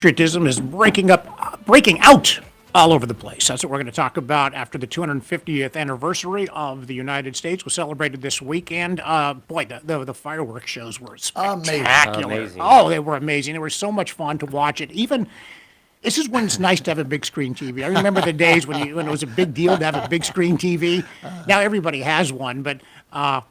Patriotism is breaking out all over the place. That's what we're going to talk about after the 250th anniversary of the United States was celebrated this weekend. Boy, the fireworks shows were spectacular. Amazing. Oh, they were amazing. They were so much fun to watch it. Even this is when it's nice to have a big screen TV. I remember the days when it was a big deal to have a big screen TV. Now everybody has one, but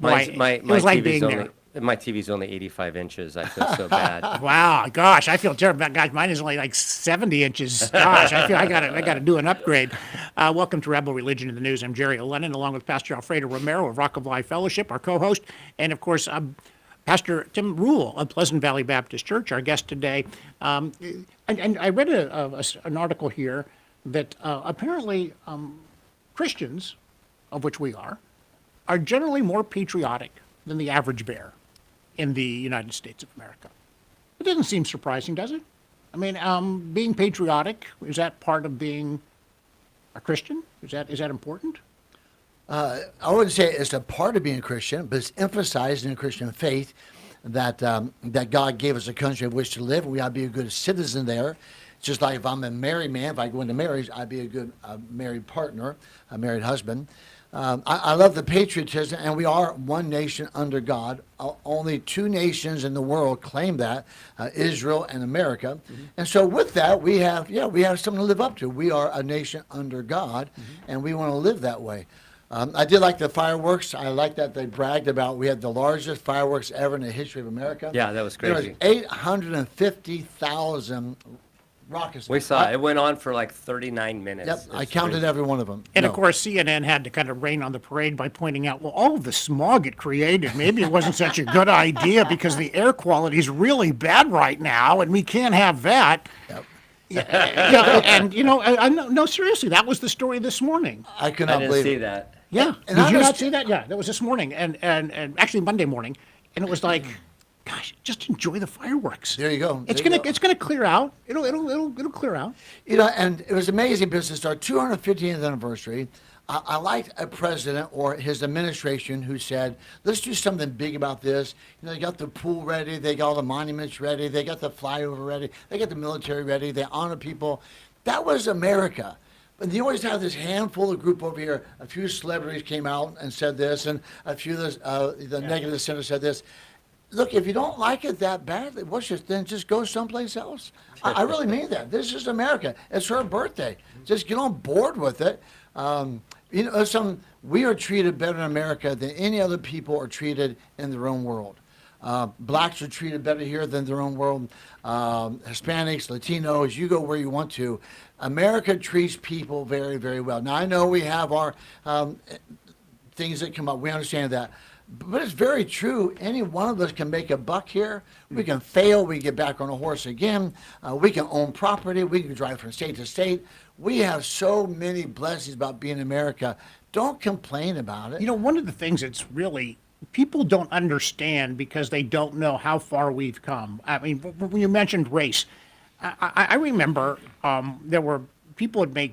boy, it was like being there. My TV's only 85 inches. I feel so bad. Wow, gosh, I feel terrible. Gosh, mine is only like 70 inches. Gosh, I feel I gotta do an upgrade. Welcome to Rebel Religion in the News. I'm Jerry Lennon, along with Pastor Alfredo Romero of Rock of Life Fellowship, our co-host, and of course, Pastor Tim Rule of Pleasant Valley Baptist Church, our guest today. And I read an article here that apparently Christians, of which we are generally more patriotic than the average bear in the United States of America. It doesn't seem surprising, does it? I mean, being patriotic, is that part of being a Christian? Is that important? I wouldn't say it's a part of being a Christian, but it's emphasized in the Christian faith that that God gave us a country in which to live, and we ought to be a good citizen there. Just like if I'm a married man, if I go into marriage, I'd be a good married partner, a married husband. I love the patriotism, and we are one nation under God. Only two nations in the world claim that, Israel and America. Mm-hmm. And so with that, we have something to live up to. We are a nation under God, and we want to live that way. I did like the fireworks. I like that they bragged about we had the largest fireworks ever in the history of America. Yeah, that was crazy. There was 850,000 rockets. We saw it. It went on for like 39 minutes. Yep, I counted every one of them. And of course, CNN had to kind of rain on the parade by pointing out, well, all of the smog it created, maybe it wasn't such a good idea because the air quality is really bad right now, and we can't have that. Yep. No, seriously, that was the story this morning. I could not I believe didn't see it. that. Yeah, And did I you not understand- see that? Yeah, that was this morning, and actually Monday morning, and it was like, gosh, just enjoy the fireworks. There you go. It's There you gonna it's gonna clear out. It'll clear out. And it was amazing because it's our 250th anniversary. I liked a president or his administration who said, let's do something big about this. They got the pool ready. They got all the monuments ready. They got the flyover ready. They got the military ready. They honor people. That was America. But you always have this handful of group over here. A few celebrities came out and said this, and a few of the negative center said this. Look, if you don't like it that badly, then just go someplace else. I really mean that. This is America. It's her birthday. Just get on board with it. We are treated better in America than any other people are treated in their own world. Blacks are treated better here than their own world. Hispanics, Latinos, you go where you want to. America treats people very, very well. Now, I know we have our things that come up. We understand that. But it's very true. Any one of us can make a buck here. We can fail. We get back on a horse again. We can own property. We can drive from state to state. We have so many blessings about being in America. Don't complain about it. One of the things that's really people don't understand because they don't know how far we've come. I mean, when you mentioned race, I remember there were people would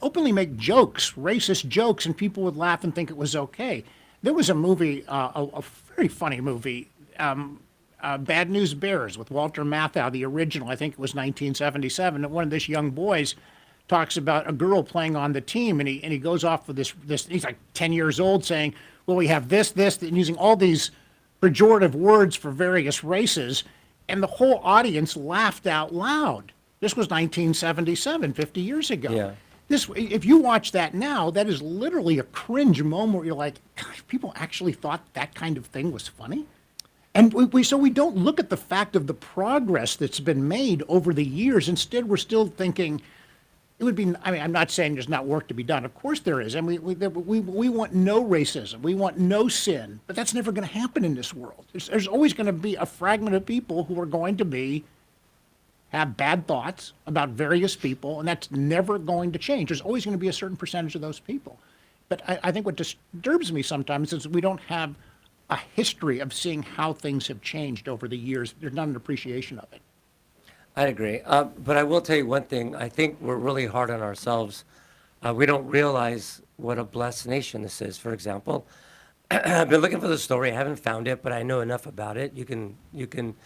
openly make jokes, racist jokes, and people would laugh and think it was okay. There was a movie, a very funny movie, Bad News Bears with Walter Matthau, the original. I think it was 1977. And one of these young boys talks about a girl playing on the team, and he goes off with this. He's like 10 years old, saying, "Well, we have this," and using all these pejorative words for various races, and the whole audience laughed out loud. This was 1977, 50 years ago. Yeah. If you watch that now, that is literally a cringe moment where you're like, gosh, people actually thought that kind of thing was funny? And so we don't look at the fact of the progress that's been made over the years. Instead, we're still thinking it would be, I mean, I'm not saying there's not work to be done. Of course there is. And we want no racism. We want no sin. But that's never going to happen in this world. There's always going to be a fragment of people who are going to have bad thoughts about various people, and that's never going to change. There's always going to be a certain percentage of those people. But I think what disturbs me sometimes is we don't have a history of seeing how things have changed over the years. There's not an appreciation of it. I'd agree. But I will tell you one thing. I think we're really hard on ourselves. We don't realize what a blessed nation this is. For example, I've been looking for the story. I haven't found it, but I know enough about it. You can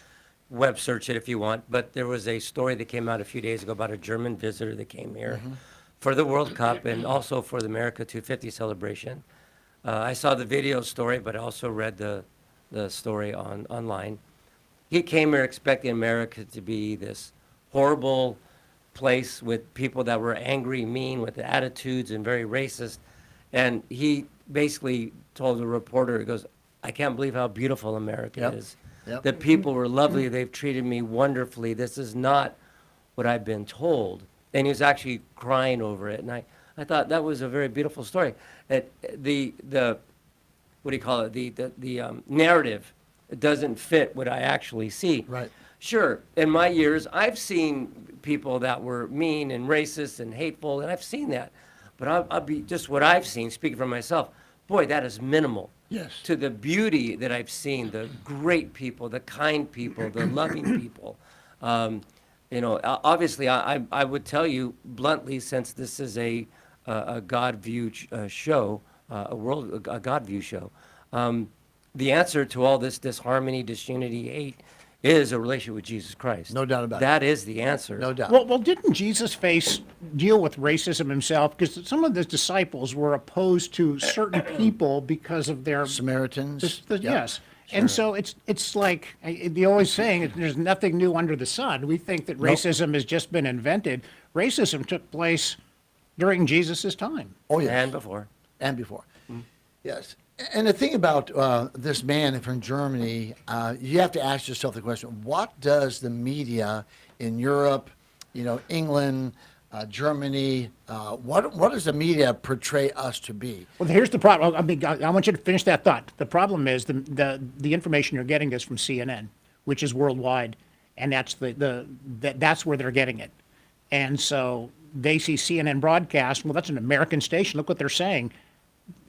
web search it if you want, but there was a story that came out a few days ago about a German visitor that came here for the World Cup and also for the America 250 celebration. I saw the video story, but I also read the story online. He came here expecting America to be this horrible place with people that were angry, mean, with attitudes, and very racist. And he basically told the reporter, he goes, I can't believe how beautiful America is. Yep. The people were lovely. They've treated me wonderfully. This is not what I've been told. And he was actually crying over it. And I thought that was a very beautiful story. The what do you call it? The narrative doesn't fit what I actually see. Right. Sure, in my years, I've seen people that were mean and racist and hateful, and I've seen that. But I'll be just what I've seen, speaking for myself, boy, that is minimal. Yes. To the beauty that I've seen, the great people, the kind people, the loving people. Obviously, I would tell you bluntly, since this is a God view show, a God view show, the answer to all this disharmony, disunity, hate, is a relationship with Jesus Christ. No doubt about it. That is the answer. No doubt. Well, didn't Jesus deal with racism himself? Because some of the disciples were opposed to certain people because of their Samaritans. Yep. yes. And so it's like the always saying, there's nothing new under the sun. We think that racism has just been invented. Racism took place during Jesus' time. Oh, yes. And before. And before. Yes. And the thing about this man from Germany, you have to ask yourself the question, what does the media in Europe, England, Germany, what does the media portray us to be? Well, here's the problem. I mean, I want you to finish that thought. The problem is the information you're getting is from CNN, which is worldwide, and that's that's where they're getting it. And so they see CNN broadcast. Well, that's an American station. Look what they're saying.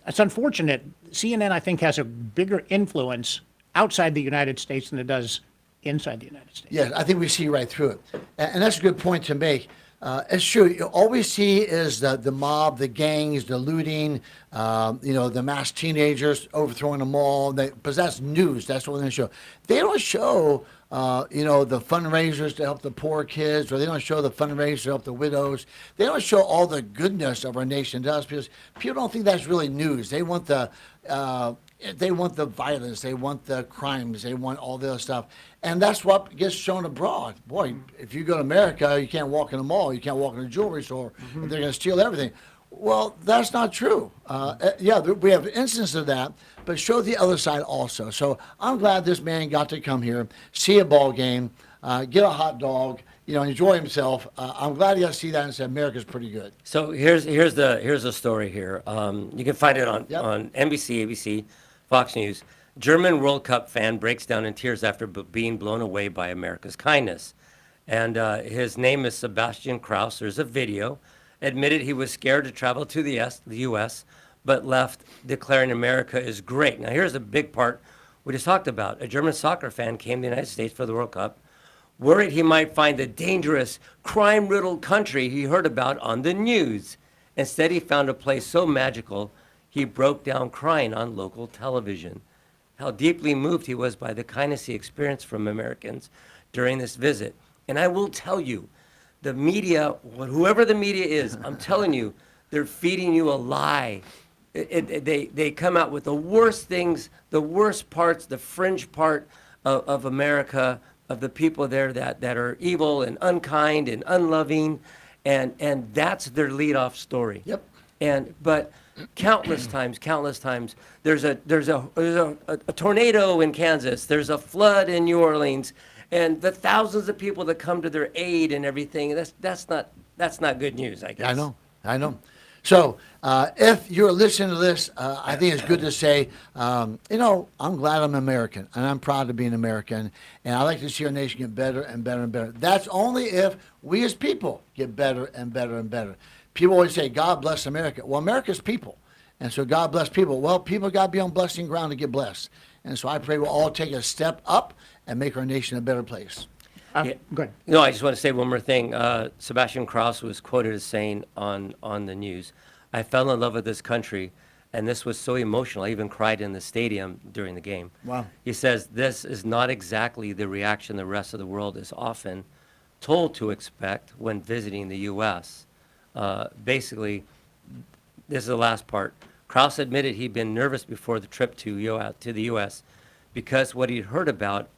It's unfortunate. CNN, I think, has a bigger influence outside the United States than it does inside the United States. Yes, I think we see right through it. And that's a good point to make. It's true. All we see is the mob, the gangs, the looting, the mass teenagers overthrowing the mall. Because that's news. That's what they're going to show. They don't show, the fundraisers to help the poor kids, or they don't show the fundraisers to help the widows. They don't show all the goodness of our nation does, because people don't think that's really news. They want the violence, they want the crimes, they want all the other stuff. And that's what gets shown abroad. Boy, if you go to America, you can't walk in a mall, you can't walk in a jewelry store, they're going to steal everything. Well, that's not true. We have instances of that, but show the other side also. So I'm glad this man got to come here, see a ball game, get a hot dog, enjoy himself. I'm glad he got to see that and say America's pretty good. So here's the story here. You can find it on NBC, ABC, Fox News. German World Cup fan breaks down in tears after being blown away by America's kindness. And his name is Sebastian Kraus. There's a video. Admitted he was scared to travel to the U.S., but left declaring America is great. Now here's the big part we just talked about. A German soccer fan came to the United States for the World Cup, worried he might find the dangerous, crime-riddled country he heard about on the news. Instead, he found a place so magical, he broke down crying on local television. How deeply moved he was by the kindness he experienced from Americans during this visit. And I will tell you, the media, whoever the media is, I'm telling you, they're feeding you a lie. They come out with the worst things, the worst parts, the fringe part of America, of the people there that are evil and unkind and unloving, and that's their lead-off story. Yep. But countless times, there's a tornado in Kansas, there's a flood in New Orleans, and the thousands of people that come to their aid and everything. That's not good news, I guess. I know. So if you're listening to this, I think it's good to say, I'm glad I'm American, and I'm proud to be an American, and I like to see our nation get better and better and better. That's only if we as people get better and better and better. People always say, God bless America. Well, America's people, and so God bless people. Well, people got to be on blessing ground to get blessed. And so I pray we'll all take a step up and make our nation a better place. Yeah. Go ahead. No, I just want to say one more thing. Sebastian Kraus was quoted as saying on the news, I fell in love with this country and this was so emotional. I even cried in the stadium during the game. Wow. He says, this is not exactly the reaction the rest of the world is often told to expect when visiting the U.S. Basically, this is the last part. Krause admitted he'd been nervous before the trip to the U.S. because what he'd heard about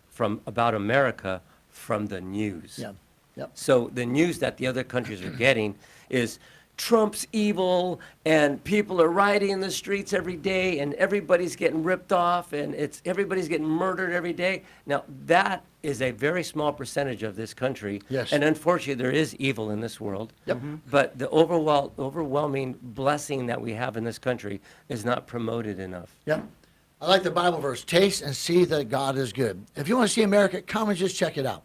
America from the news. Yeah. Yep. So the news that the other countries are getting is Trump's evil, and people are rioting in the streets every day, and everybody's getting ripped off, and everybody's getting murdered every day. Now, that is a very small percentage of this country. Yes. And unfortunately, there is evil in this world. Yep. But the overwhelming blessing that we have in this country is not promoted enough. Yeah. I like the Bible verse, taste and see that God is good. If you want to see America, come and just check it out.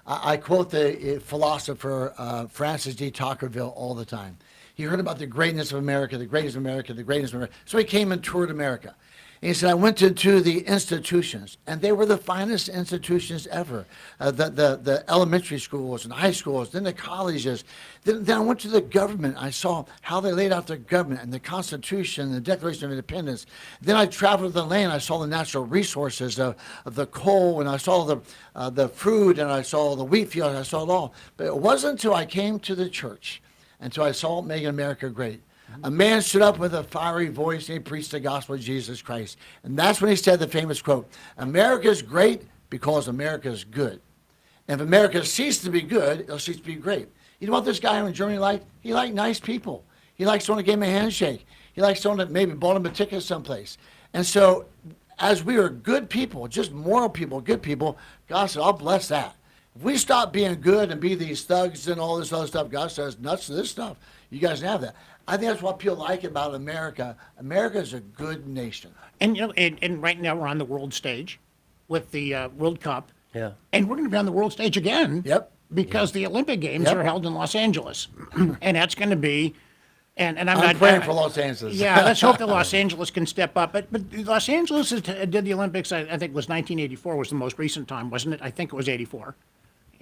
I quote the philosopher Francis D. Tocqueville all the time. He heard about the greatness of America, the greatness of America, the greatness of America. So he came and toured America. And he said, I went to the institutions, and they were the finest institutions ever. The elementary schools and high schools, then the colleges. Then I went to the government. I saw how they laid out the government and the Constitution and the Declaration of Independence. Then I traveled the land. I saw the natural resources of the coal, and I saw the fruit, and I saw the wheat field, and I saw it all. But it wasn't until I came to the church, until I saw it making America great. A man stood up with a fiery voice and he preached the gospel of Jesus Christ. And that's when he said the famous quote, America is great because America is good. And if America ceases to be good, it'll cease to be great. You know what this guy in Germany liked? He liked nice people. He liked someone that gave him a handshake. He liked someone that maybe bought him a ticket someplace. And so as we are good people, just moral people, good people, God said, I'll bless that. If we stop being good and be these thugs and all this other stuff, God says, nuts to this stuff. You guys can have that. I think that's what people like about America. America is a good nation. And, you know, and right now we're on the world stage with the World Cup. Yeah. And we're going to be on the world stage again. Yep. Because the Olympic Games Yep. are held in Los Angeles. And that's going to be, and I'm I'm not praying for Los Angeles. Yeah, let's hope that Los Angeles can step up. But Los Angeles did the Olympics, I think it was 1984 was the most recent time, wasn't it? I think it was 84.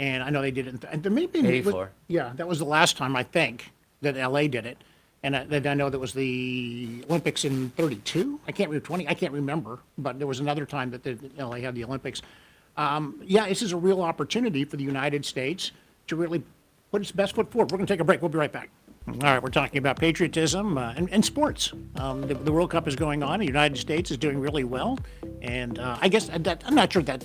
And I know they did it. And there may be 84. Yeah, that was the last time, I think, that LA did it. And I know that was the Olympics in 32. I can't remember 20. I can't remember. But there was another time that LA had the Olympics. Yeah, this is a real opportunity for the United States to really put its best foot forward. We're going to take a break. We'll be right back. All right, we're talking about patriotism and sports. The World Cup is going on. The United States is doing really well. And I guess that, I'm not sure that,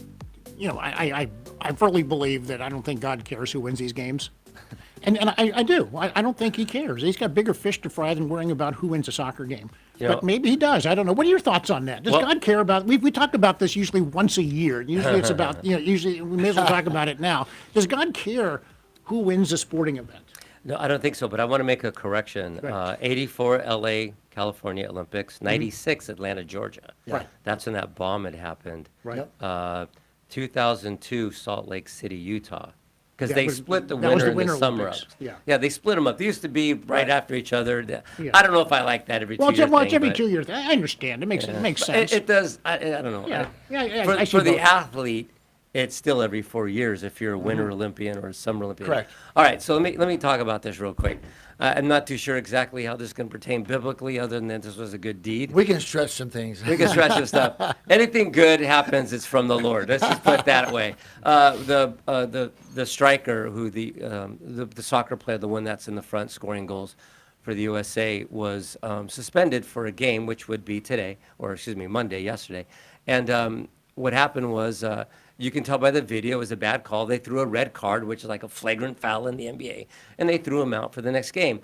you know, I firmly believe that I don't think God cares who wins these games. And I do. I don't think he cares. He's got bigger fish to fry than worrying about who wins a soccer game. You But know- maybe he does. I don't know. What are your thoughts on that? Does Well- God care about? We talk about this usually once a year. Usually it's about, you know. Usually we may as well talk about it now. Does God care who wins a sporting event? No, I don't think so, but I want to make a correction. Right. 84 LA, California Olympics, 96 Atlanta, Georgia. Right. That's when that bomb had happened. Right. Yep. 2002 Salt Lake City, Utah. Because Yeah, they it was- split the that was winter the and Winter the summer Olympics. up. Yeah. Yeah, they split them up. They used to be right Right. after each other. Yeah. I don't know if I like that every Well, 2 year it's every but 2 years. I understand. It makes But sense. It does. I don't know. Yeah. Yeah, For, I see for the both. athlete, it's still every 4 years if you're a Winter Olympian or a Summer Olympian. Correct. All right, so let me talk about this real quick. I'm not too sure exactly how this can pertain biblically, other than that this was a good deed. We can stretch some things. We can stretch this stuff. Anything good happens, it's from the Lord. Let's just put it that way. The striker, who the soccer player, the one that's in the front scoring goals for the USA, was suspended for a game, which would be today, or excuse me, Monday, yesterday. And what happened was, you can tell by the video, it was a bad call. They threw a red card, which is like a flagrant foul in the NBA, and they threw him out for the next game.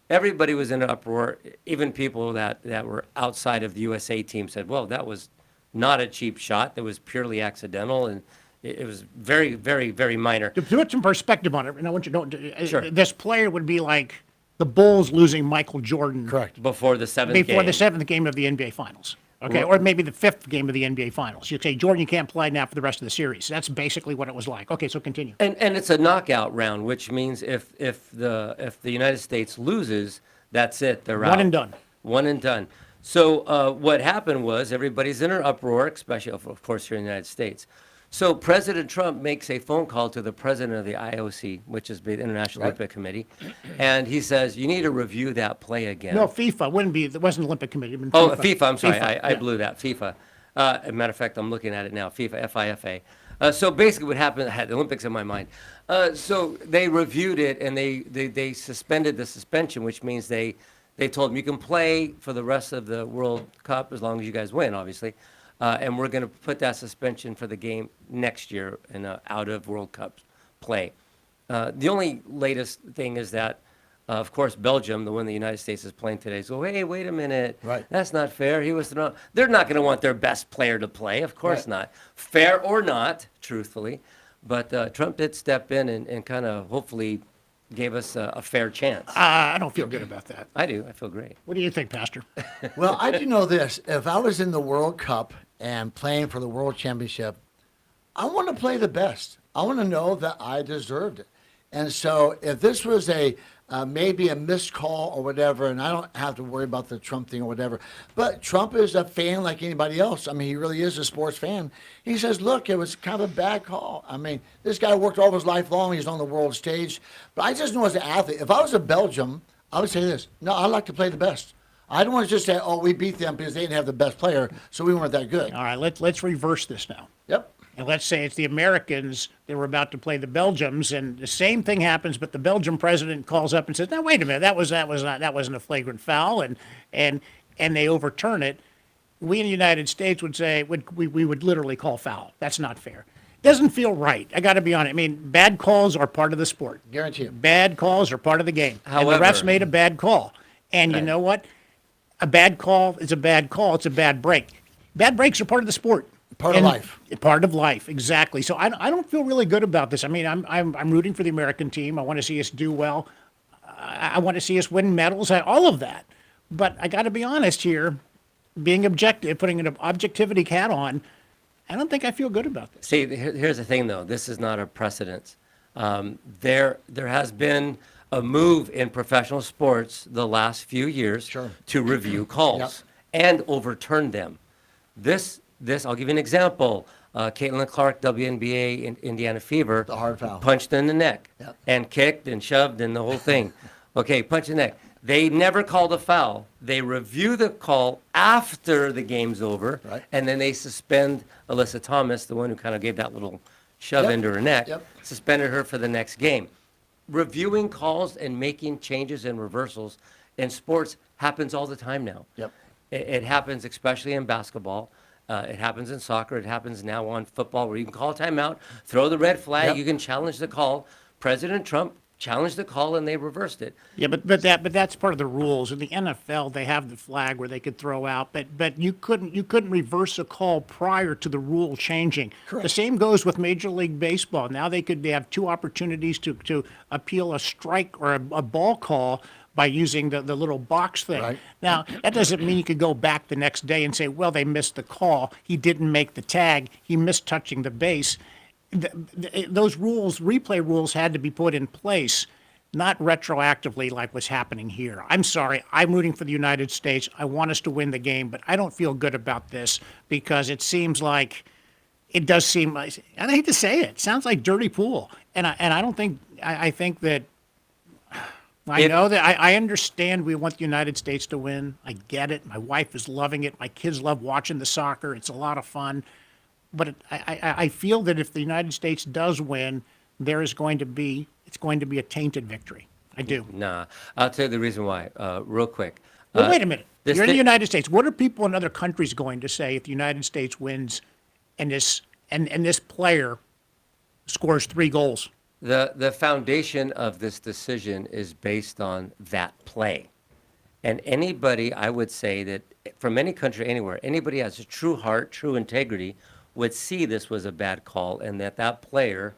Everybody was in an uproar. Even people that were outside of the USA team said, well, that was not a cheap shot. That was purely accidental, and it was very, very, very minor. To put some perspective on it, and I want you to know, Sure. this player would be like the Bulls losing Michael Jordan Correct. Before the seventh game. before the seventh game of the NBA Finals. Okay, or maybe the fifth game of the NBA Finals. You say, Jordan, you can't play now for the rest of the series. That's basically what it was like. Okay, so continue. And it's a knockout round, which means if the United States loses, that's it. They're out. One and done. One and done. So what happened was everybody's in an uproar, especially of course here in the United States. So President Trump makes a phone call to the president of the IOC, which is the International Right. Olympic Committee, and he says, you need to review that play again. No, FIFA wouldn't be. It wasn't Olympic Committee. It would be Oh, FIFA, I'm sorry, FIFA, I yeah. blew that, FIFA. As a matter of fact, I'm looking at it now, FIFA, FIFA. So basically what happened, I had the Olympics in my mind. So they reviewed it and they suspended the suspension, which means they told them you can play for the rest of the World Cup as long as you guys win, obviously. And we're going to put that suspension for the game next year in out of World Cup play. The only latest thing is that, of course, Belgium, the one the United States is playing today, so, hey, wait a minute. Right. That's not fair. They're not going to want their best player to play. Of course Right. not. Fair or not, truthfully. But Trump did step in and kind of hopefully gave us a fair chance. I don't feel good about that. I do. I feel great. What do you think, Pastor? Well, I do know this. If I was in the World Cup and playing for the World Championship, I want to play the best. I want to know that I deserved it. And so if this was maybe a missed call or whatever, and I don't have to worry about the Trump thing or whatever, but Trump is a fan like anybody else. I mean, he really is a sports fan. He says, look, it was kind of a bad call. I mean, this guy worked all his life long. He's on the world stage. But I just know as an athlete, if I was in Belgium, I would say this. No, I like to play the best. I don't want to just say, oh, we beat them because they didn't have the best player, so we weren't that good. All right, let's reverse this now. Yep. And let's say it's the Americans that were about to play the Belgians, and the same thing happens, but the Belgian president calls up and says, "Now wait a minute, that wasn't a flagrant foul," and they overturn it. We in the United States would say we would literally call foul. That's not fair. Doesn't feel right. I got to be honest. I mean, bad calls are part of the sport. Guarantee you. Bad calls are part of the game. And However- the refs made a bad call, and you Right. know what? A bad call is a bad call. It's a bad break. Bad breaks are part of the sport. Part of life. Part of life, exactly. So I don't feel really good about this. I mean, I'm rooting for the American team. I want to see us do well. I want to see us win medals. All of that. But I got to be honest here, being objective, putting an objectivity hat on. I don't think I feel good about this. See, here's the thing, though. This is not a precedent. There has been a move in professional sports the last few years Sure. to review calls Yep. and overturn them. This, I'll give you an example. Caitlin Clark, WNBA in Indiana Fever, The hard foul. punched in the neck Yep. and kicked and shoved and the whole thing. Okay, punch in the neck. They never called a foul. They review the call after the game's over, Right. and then they suspend Alyssa Thomas, the one who kind of gave that little shove Yep. into her neck, Yep. suspended her for the next game. Reviewing calls and making changes and reversals in sports happens all the time now. Yep. It happens especially in basketball. It happens in soccer. It happens now on football where you can call a timeout, throw the red flag, Yep. you can challenge the call. President Trump challenged the call and they reversed it. Yeah, but that's part of the rules. In the NFL, they have the flag where they could throw out, but you couldn't reverse a call prior to the rule changing. Correct. The same goes with Major League Baseball. Now they have two opportunities to appeal a strike or a ball call by using the little box thing. Right. Now, that doesn't mean you could go back the next day and say, well, they missed the call. He didn't make the tag. He missed touching the base. Those rules, replay rules, had to be put in place, not retroactively like what's happening here. I'm sorry. I'm rooting for the United States. I want us to win the game, but I don't feel good about this because it seems like it does seem like, and I hate to say it, sounds like dirty pool. And I don't think, I think that, I know that I understand we want the United States to win. I get it. My wife is loving it. My kids love watching the soccer. It's a lot of fun. But I feel that if the United States does win, it's going to be a tainted victory. I do. Nah, I'll tell you the reason why, real quick. Well, wait a minute. this You're in the thi- United States. What are people in other countries going to say if the United States wins and this player scores 3 goals? The foundation of this decision is based on that play. And anybody, I would say that from any country, anywhere, anybody has a true heart, true integrity, would see this was a bad call and that player,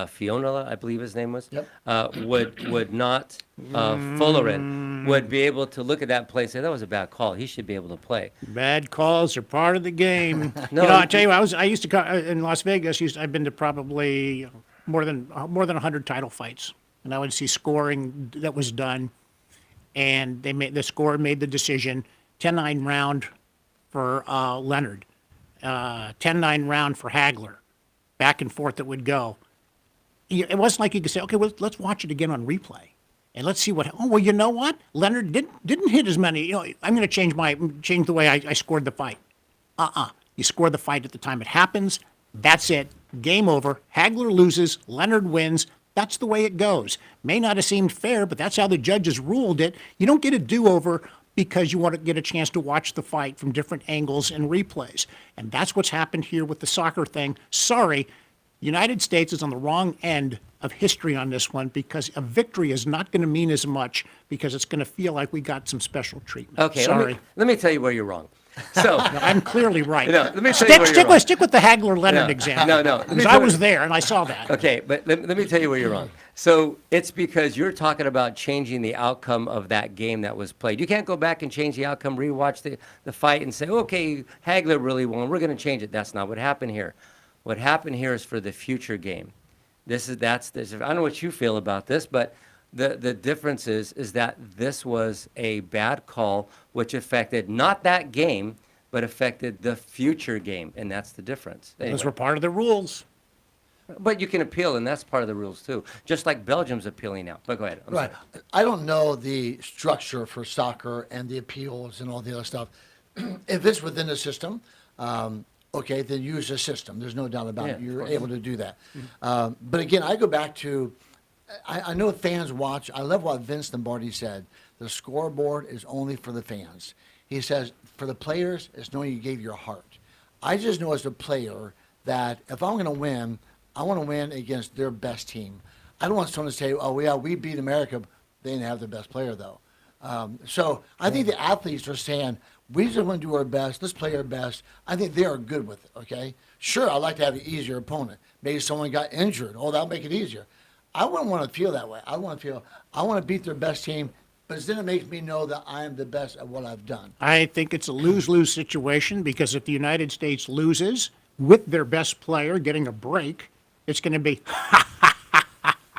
Fiona, I believe his name was, Yep. would not, Fullerin, would be able to look at that play and say, that was a bad call. He should be able to play. Bad calls are part of the game. No, I tell you, I used to in Las Vegas. I've been to probably more than 100 title fights, and I would see scoring that was done, and the scorer made the decision. 10-9 round for Leonard, 10-9 round for Hagler. back and forth that would go. It wasn't like you could say, okay, well, let's watch it again on replay. And let's see what. Oh well, you know what? Leonard didn't hit as many. I'm going to change the way I scored the fight. You score the fight at the time it happens. That's it. Game over. Hagler loses. Leonard wins. That's the way it goes. May not have seemed fair, but that's how the judges ruled it. You don't get a do-over because you want to get a chance to watch the fight from different angles and replays. And that's what's happened here with the soccer thing. Sorry, United States is on the wrong end of history on this one because a victory is not going to mean as much because it's going to feel like we got some special treatment. Okay, sorry. let me tell you where you're wrong. So No, I'm clearly right. No, let me tell you where you're wrong. Stick with the Hagler-Leonard No, example. no. Because I was there and I saw that. Okay, but let me tell you where you're wrong. So it's because you're talking about changing the outcome of that game that was played. You can't go back and change the outcome, rewatch the fight, and say, okay, Hagler really won. We're going to change it. That's not what happened here. What happened here is for the future game. That's I don't know what you feel about this, but the difference is that this was a bad call, which affected not that game, but affected the future game, and that's the difference. Anyway. Those were part of the rules. But you can appeal, and that's part of the rules too. Just like Belgium's appealing now. But go ahead. I'm Right. sorry. I don't know the structure for soccer and the appeals and all the other stuff. If it's within the system, okay, then use the system. There's no doubt about it. Yeah, You're of course. able to do that. But again, I go back to, I know fans watch. I love what Vince Lombardi said. The scoreboard is only for the fans. He says, for the players, it's knowing you gave your heart. I just know as a player that if I'm going to win, I want to win against their best team. I don't want someone to say, oh, yeah, we beat America. They didn't have the best player, though. So I think the athletes are saying, we just want to do our best. Let's play our best. I think they are good with it, okay? Sure, I'd like to have an easier opponent. Maybe someone got injured. Oh, that'll make it easier. I wouldn't want to feel that way. I want to beat their best team, but then it makes me know that I am the best at what I've done. I think it's a lose-lose situation because if the United States loses with their best player getting a break, it's going to be,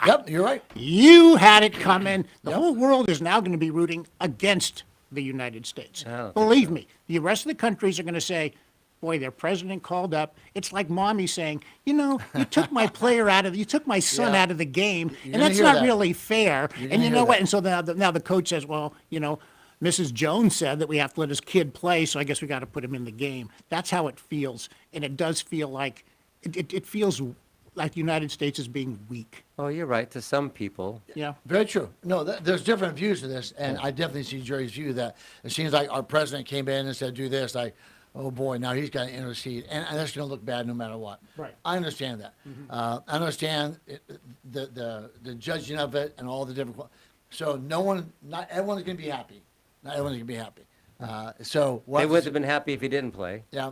Yep, you're right. you had it coming. The Yep. whole world is now going to be rooting against the United States. I don't think Believe me, the rest of the countries are going to say, boy, their president called up. It's like mommy saying, you took my player you took my son Yeah. out of the game, You're and gonna that's hear not that. really fair. You're And gonna you hear know what? that. And so now the coach says, well, Mrs. Jones said that we have to let his kid play, so I guess we got to put him in the game. That's how it feels, and it does feel like it feels like the United States is being weak. Oh, you're right. To some people. Yeah. Very true. No, there's different views of this, and I definitely see Jerry's view that it seems like our president came in and said, do this. Like, oh boy, now he's got to intercede, and that's going to look bad no matter what. Right. I understand that. I understand the judging of it and all the different. So not everyone's going to be happy. Not everyone's going to be happy. So what? They wouldn't have been happy if he didn't play. Yeah.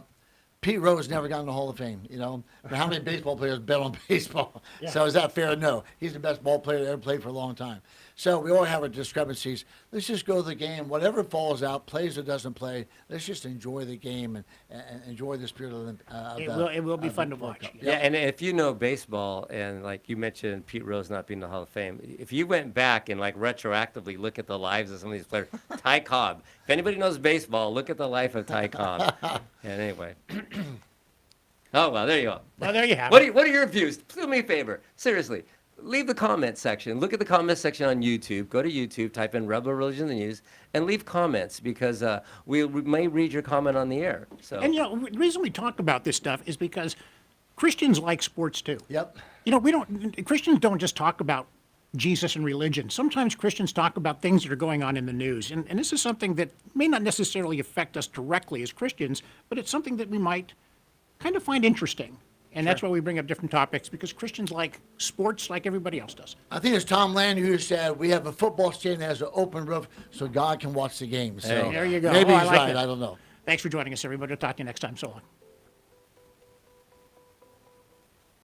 Pete Rose never got in the Hall of Fame, But how many baseball players bet on baseball? So is that fair? No. He's the best ball player that ever played for a long time. So we all have our discrepancies. Let's just go to the game. Whatever falls out, plays or doesn't play, let's just enjoy the game and enjoy the spirit of the It will be of fun the to World watch. Cup. Yeah, and if you know baseball, and like you mentioned Pete Rose not being in the Hall of Fame, if you went back and like retroactively look at the lives of some of these players, Ty Cobb. If anybody knows baseball, look at the life of Ty Cobb. And anyway. Oh, well, there you go. Well, there you have What it. are your views? Do me a favor. Seriously. Leave the comment section. Look at the comment section on YouTube. Go to YouTube, type in Rebel Religion in the News, and leave comments because we may read your comment on the air. So. And the reason we talk about this stuff is because Christians like sports too. Yep. Christians don't just talk about Jesus and religion. Sometimes Christians talk about things that are going on in the news. And this is something that may not necessarily affect us directly as Christians, but it's something that we might kind of find interesting. And that's why we bring up different topics, because Christians like sports like everybody else does. I think it's Tom Landry who said we have a football stadium that has an open roof so God can watch the game. So Hey. There you go. Maybe Oh, I he's like right. it. I don't know. Thanks for joining us, everybody. We'll talk to you next time. So long.